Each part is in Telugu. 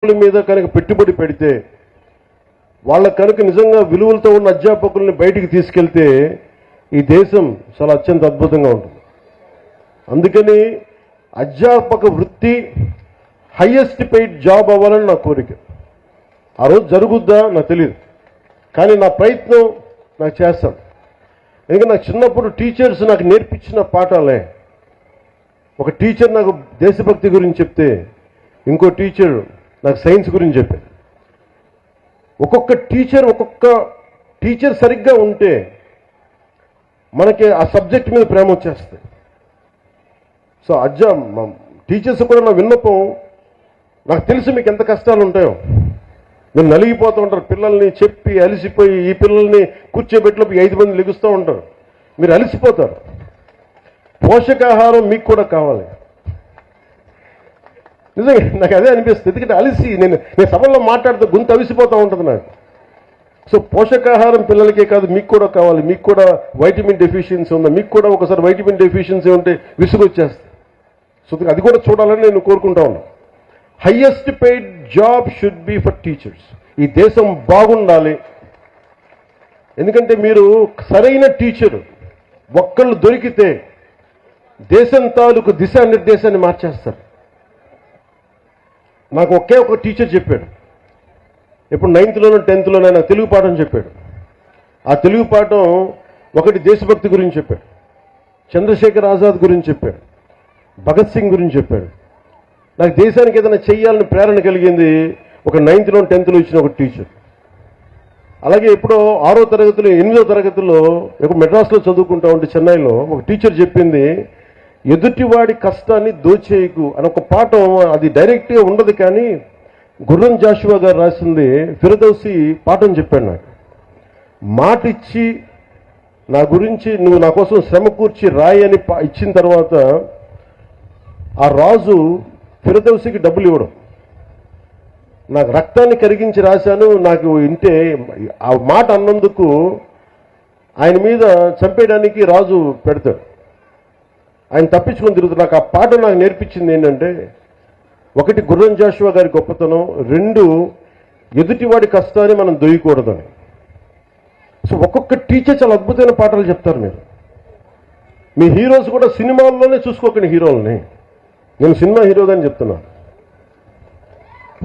మీద కనుక పెట్టుబడి పెడితే, వాళ్ళ కనుక నిజంగా విలువలతో ఉన్న అధ్యాపకుల్ని బయటికి తీసుకెళ్తే ఈ దేశం చాలా అత్యంత అద్భుతంగా ఉంటుంది. అందుకని అధ్యాపక వృత్తి హైయెస్ట్ పెయిడ్ జాబ్ అవ్వాలని నా కోరిక. ఆ రోజు జరుగుద్దా నాకు తెలియదు, కానీ నా ప్రయత్నం నాకు చేస్తాను. ఎందుకంటే నాకు చిన్నప్పుడు టీచర్స్ నాకు నేర్పించిన పాఠాలే. ఒక టీచర్ నాకు దేశభక్తి గురించి చెప్తే, ఇంకో టీచర్ నాకు సైన్స్ గురించి చెప్పారు. ఒక్కొక్క టీచర్ సరిగ్గా ఉంటే మనకి ఆ సబ్జెక్ట్ మీద ప్రేమ వచ్చేస్తుంది. సో టీచర్స్ కూడా నా విన్నపం, నాకు తెలుసు మీకు ఎంత కష్టాలు ఉంటాయో. మీరు నలిగిపోతూ ఉంటారు, పిల్లల్ని చెప్పి అలిసిపోయి ఈ పిల్లల్ని కూర్చోబెట్టినప్పుడు 5 మంది లెగుస్తూ ఉంటారు, మీరు అలిసిపోతారు. పోషకాహారం మీకు కూడా కావాలి. నిజంగా నాకు అదే అనిపిస్తుంది. ఎందుకంటే అలిసి నేను సభల్లో మాట్లాడుతూ గొంతు అవిసిపోతూ ఉంటుంది నాకు. సో పోషకాహారం పిల్లలకే కాదు, మీకు కూడా కావాలి. మీకు కూడా వైటమిన్ డెఫిషియన్సీ ఉందా, మీకు కూడా ఒకసారి వైటమిన్ డెఫిషియన్సీ ఉంటే విసుగు వచ్చేస్తుంది. సో అది కూడా చూడాలని నేను కోరుకుంటా ఉన్నాను. Highest paid job should be for teachers. ఈ దేశం బాగుండాలి. ఎందుకంటే మీరు సరైన టీచరు ఒక్కళ్ళు దొరికితే దేశం తాలూకు దిశానిర్దేశాన్ని మార్చేస్తారు. నాకు ఒకే ఒక టీచర్ చెప్పాడు, ఇప్పుడు 9th-లోనో 10th-లోనో నాకు తెలుగు పాఠం చెప్పాడు. ఆ తెలుగు పాఠం ఒకటి దేశభక్తి గురించి చెప్పాడు, చంద్రశేఖర్ ఆజాద్ గురించి చెప్పాడు, భగత్ సింగ్ గురించి చెప్పాడు. నాకు దేశానికి ఏదైనా చెయ్యాలని ప్రేరణ కలిగింది ఒక 9th-లో 10th-లో ఇచ్చిన ఒక టీచర్. అలాగే ఎప్పుడో 6వ తరగతిలో 8వ తరగతిలో మెడ్రాస్లో చదువుకుంటా ఉంటే చెన్నైలో ఒక టీచర్ చెప్పింది, ఎదుటివాడి కష్టాన్ని దోచేయకు అని ఒక పాఠం. అది డైరెక్ట్గా ఉండదు, కానీ గుర్రం జాషువా గారు రాసింది ఫిరదౌసి పాఠం చెప్పాడు నాకు. మాట ఇచ్చి నా గురించి నువ్వు నా కోసం శ్రమ కూర్చి రాయి అని ఇచ్చిన తర్వాత ఆ రాజు ఫిరదౌసికి డబ్బులు ఇవ్వడం. నాకు రక్తాన్ని కరిగించి రాశాను, నాకు ఇంటే ఆ మాట అన్నందుకు ఆయన మీద చంపేయడానికి రాజు పెడతాడు. ఆయన తప్పించుకొని తిరుగుతాడు. నాకు ఆ పాట నాకు నేర్పించింది ఏంటంటే, ఒకటి గుర్రం జాషువా గారి గొప్పతనం, 2 ఎదుటివాడి కష్టాన్ని మనం దొయ్యకూడదని. సో ఒక్కొక్క టీచర్ చాలా అద్భుతమైన పాఠాలు చెప్తారు. మీ హీరోస్ కూడా సినిమాల్లోనే చూసుకోకండి హీరోలని. నేను సినిమా హీరోదని చెప్తున్నాను.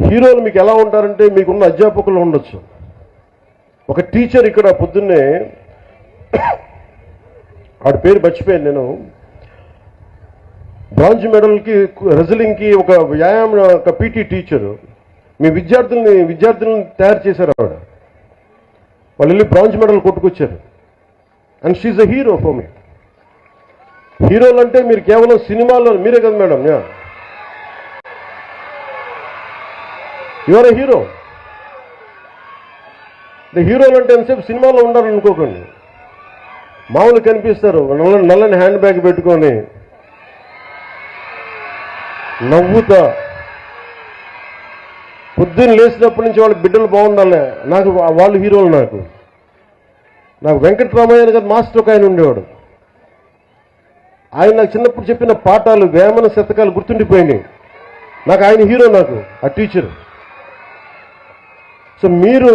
హీరోలు మీకు ఎలా ఉంటారంటే, మీకున్న అధ్యాపకులు ఉండొచ్చు. ఒక టీచర్ ఇక్కడ పొద్దున్నే, ఆవిడ పేరు మర్చిపోయాను నేను, బ్రాంజ్ మెడల్కి రెజ్లింగ్కి ఒక వ్యాయామం ఒక పీటీ టీచరు మీ విద్యార్థులను తయారు చేశారు. ఆవిడ వాళ్ళు వెళ్ళి బ్రాంజ్ మెడల్ కొట్టుకొచ్చారు. And she a hero for me. హీరోలు అంటే మీరు కేవలం సినిమాల్లో మీరే కదా madam, you are a hero. హీరోలు అంటే ఎంతసేపు సినిమాలో ఉండాలనుకోకండి. మామూలు కనిపిస్తారు, నల్లని హ్యాండ్ బ్యాగ్ పెట్టుకొని నవ్వుతా. పొద్దున్న లేచినప్పటి నుంచి వాళ్ళ బిడ్డలు బాగుండాలి, నాకు వాళ్ళు హీరోలు. నాకు వెంకటరామయ్య గారు మాస్టర్ ఒక ఆయన ఉండేవాడు. ఆయన నాకు చిన్నప్పుడు చెప్పిన పాఠాలు, వేమన శతకాలు గుర్తుండిపోయినాయి. నాకు ఆయన హీరో, నాకు ఆ టీచర్. సో మీరు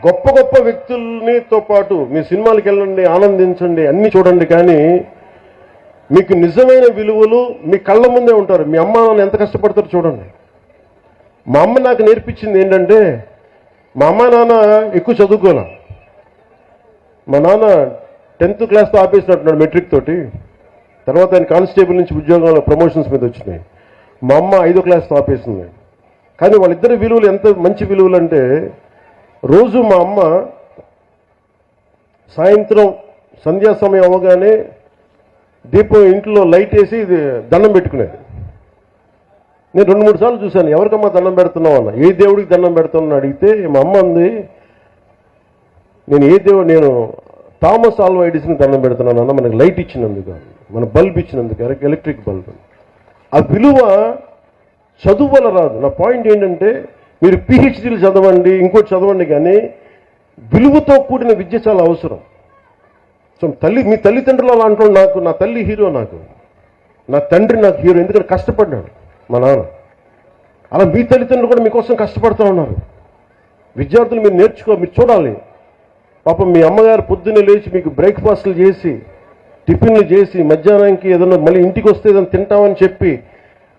గొప్ప గొప్ప వ్యక్తులతో పాటు మీ సినిమాలకు వెళ్ళండి, ఆనందించండి, అన్నీ చూడండి, కానీ మీకు నిజమైన విలువలు మీ కళ్ళ ముందే ఉంటారు. మీ అమ్మ నాన్న ఎంత కష్టపడతారో చూడండి. మా అమ్మ నాకు నేర్పించింది ఏంటంటే, మా అమ్మ నాన్న ఎక్కువ చదువుకోలే. మా నాన్న 10th క్లాస్తో ఆపేసినట్టున్నాడు, మెట్రిక్ తోటి. తర్వాత ఆయన కానిస్టేబుల్ నుంచి ఉద్యోగాల ప్రమోషన్స్ మీద వచ్చినాయి. మా అమ్మ 5వ క్లాస్తో ఆపేసింది. కానీ వాళ్ళిద్దరి విలువలు ఎంత మంచి విలువలు అంటే, రోజు మా అమ్మ సాయంత్రం సంధ్యా సమయం అవ్వగానే దీపం ఇంట్లో లైట్ వేసి దండం పెట్టుకునేది. నేను 2-3 సార్లు చూశాను, ఎవరికమ్మా దండం పెడుతున్నావు అన్న. ఏ దేవుడికి దండం పెడుతున్నా అడిగితే మా అమ్మ అంది, నేను థామస్ ఆల్వా ఎడిసన్కి దండం పెడుతున్నాను అన్న, మనకి లైట్ ఇచ్చినందుకు, మన బల్బ్ ఇచ్చినందుకు, ఎలక్ట్రిక్ బల్బ్. ఆ విలువ చదువు వల్ల రాదు. నా పాయింట్ ఏంటంటే, మీరు పిహెచ్డీలు చదవండి, ఇంకోటి చదవండి, కానీ విలువతో కూడిన విద్య చాలా అవసరం. సో మీ తల్లిదండ్రులు అలా అంటారు. నా తల్లి హీరో, నా తండ్రి నాకు హీరో. ఎందుకంటే కష్టపడ్డాడు మా నాన్న. అలా మీ తల్లిదండ్రులు కూడా మీకోసం కష్టపడుతూ ఉన్నారు. విద్యార్థులు మీరు మీరు చూడాలి. పాపం మీ అమ్మగారు పొద్దున్నే లేచి మీకు బ్రేక్ఫాస్ట్లు చేసి, టిఫిన్లు చేసి, మధ్యాహ్నానికి ఏదన్నా మళ్ళీ ఇంటికి వస్తే ఏదైనా తింటామని చెప్పి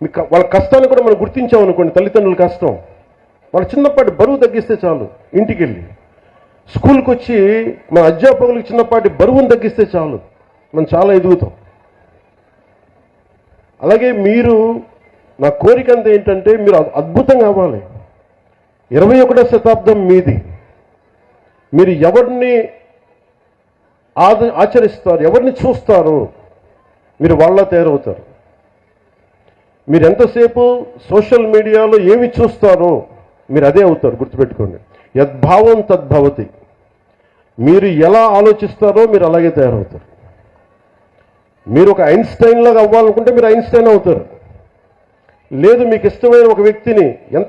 మీకు వాళ్ళ కష్టాన్ని కూడా మనం గుర్తించామనుకోండి, తల్లిదండ్రుల కష్టం. వాళ్ళ చిన్నపాటి బరువు తగ్గిస్తే చాలు, ఇంటికి వెళ్ళి స్కూల్కి వచ్చి మన అధ్యాపకులకు చిన్నపాటి బరువును తగ్గిస్తే చాలు, మనం చాలా ఎదుగుతాం. అలాగే మీరు, నా కోరిక అంతా ఏంటంటే మీరు అద్భుతంగా అవ్వాలి. 21వ శతాబ్దం మీది. మీరు ఎవరిని ఆచరిస్తారు, ఎవరిని చూస్తారో మీరు వాళ్ళ తయారవుతారు. మీరు ఎంతసేపు సోషల్ మీడియాలో ఏమి చూస్తారో మీరు అదే అవుతారు, గుర్తుపెట్టుకోండి. యద్భావం తద్భవతి. మీరు ఎలా ఆలోచిస్తారో మీరు అలాగే తయారవుతారు. మీరు ఒక ఐన్స్టైన్ లాగా అవ్వాలనుకుంటే మీరు ఐన్స్టైన్ అవుతారు. లేదు, మీకు ఇష్టమైన ఒక వ్యక్తిని ఎంత